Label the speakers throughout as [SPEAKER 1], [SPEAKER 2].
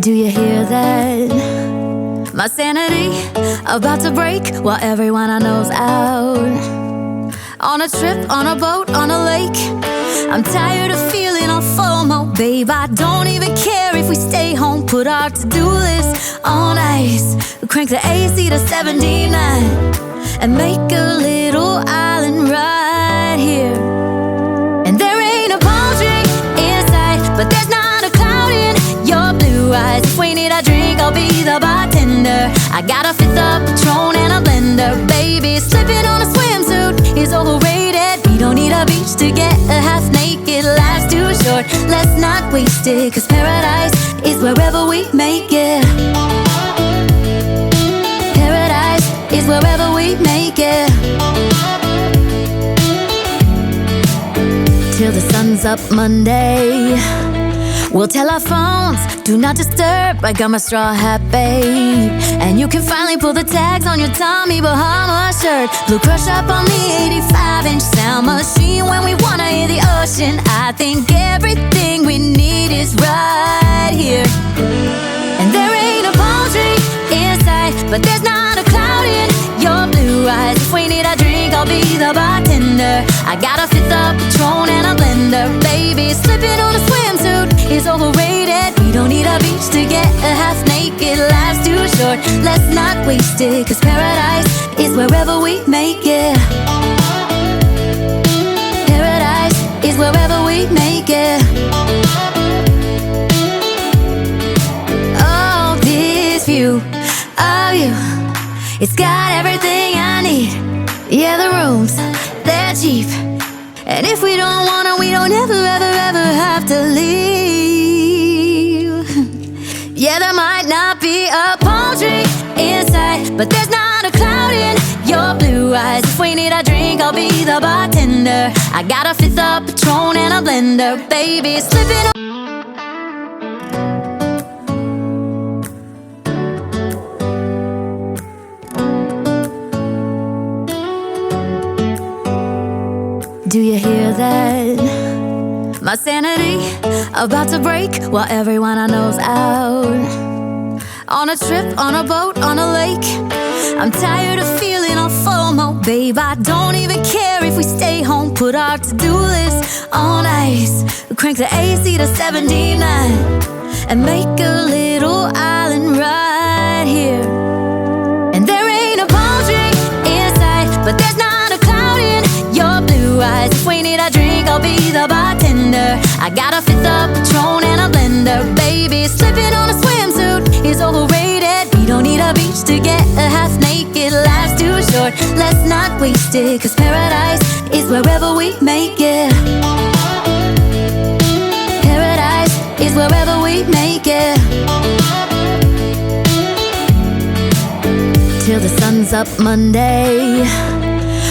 [SPEAKER 1] Do you hear that? My sanity about to break while everyone I know's out. On a trip, on a boat, on a lake. I'm tired of feeling all FOMO, babe. I don't even care if we stay home. Put our to-do list on ice. Crank the AC to 79 and make a little island right here. And there ain't a palm tree in sight, but there's not a cloud in your blue eyes. If we need a drink, I'll be the bartender. I got a fifth of Patron and a blender, baby. Slipping on a swimsuit is overrated. We don't need a beach to get a half naked. Life's too short, let's not waste it, 'cause paradise is wherever we make it. Paradise is wherever we make it. Till the sun's up Monday, we'll tell our phones, do not disturb. I got my straw hat, babe. And you can finally pull the tags on your Tommy Bahama shirt. Blue crush up on the 85-inch sound machine. When we wanna hear the ocean, I think everything we need is right here. And there ain't a palm tree in sight, but there's not a cloud in your blue eyes. If we need a drink, I'll be the bartender. I got a fifth of Patron and a blender, baby. Slipping on a swimsuit is overrated. We don't need a beach to get a half naked. Life's too short, let's not waste it, 'cause paradise is wherever we make it. Paradise is wherever we make it. Oh, this view of you, it's got everything I need. Yeah, the rooms, they're cheap. And if we don't want it, we don't ever, ever, ever have to leave. Yeah, there might not be a palm tree inside, but there's not a cloud in your blue eyes. If we need a drink, I'll be the bartender. I got a fifth of Patron and a blender, baby. Slipping on. Do you hear that? My sanity about to break while everyone I know's out. On a trip, on a boat, on a lake. I'm tired of feeling all FOMO, babe. I don't even care if we stay home. Put our to-do list on ice. Crank the AC to 79 and make a little island right here. And there ain't a palm tree in sight, but there's not a cloud in your blue eyes. If we need a drink, I'll be the bartender. I got a fifth of Patron and a blender, baby. Slipping on a swimsuit is overrated. We don't need a beach to get a half naked. Life's too short, let's not waste it, 'cause paradise is wherever we make it. Paradise is wherever we make it. Till the sun's up Monday,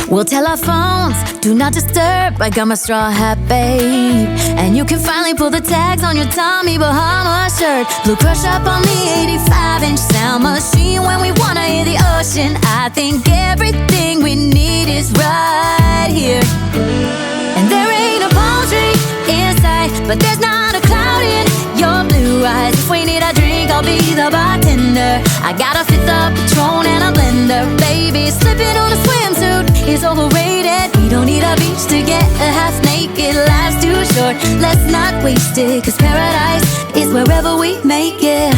[SPEAKER 1] we'll tell our phones, do not disturb. I got my straw hat, babe. And you can finally pull the tags on your Tommy Bahama shirt. Blue crush up on the 85-inch sound machine. When we wanna hear the ocean, I think everything we need is right here. And there ain't a palm tree in sight, but there's not a cloud in your blue eyes. If we need a drink, I'll be the bartender. I got a fifth of Patron and a blender, baby. Slipping on a swimsuit is overrated. We don't need a beach to get a half naked. Life's too short, let's not waste it, 'cause paradise is wherever we make it.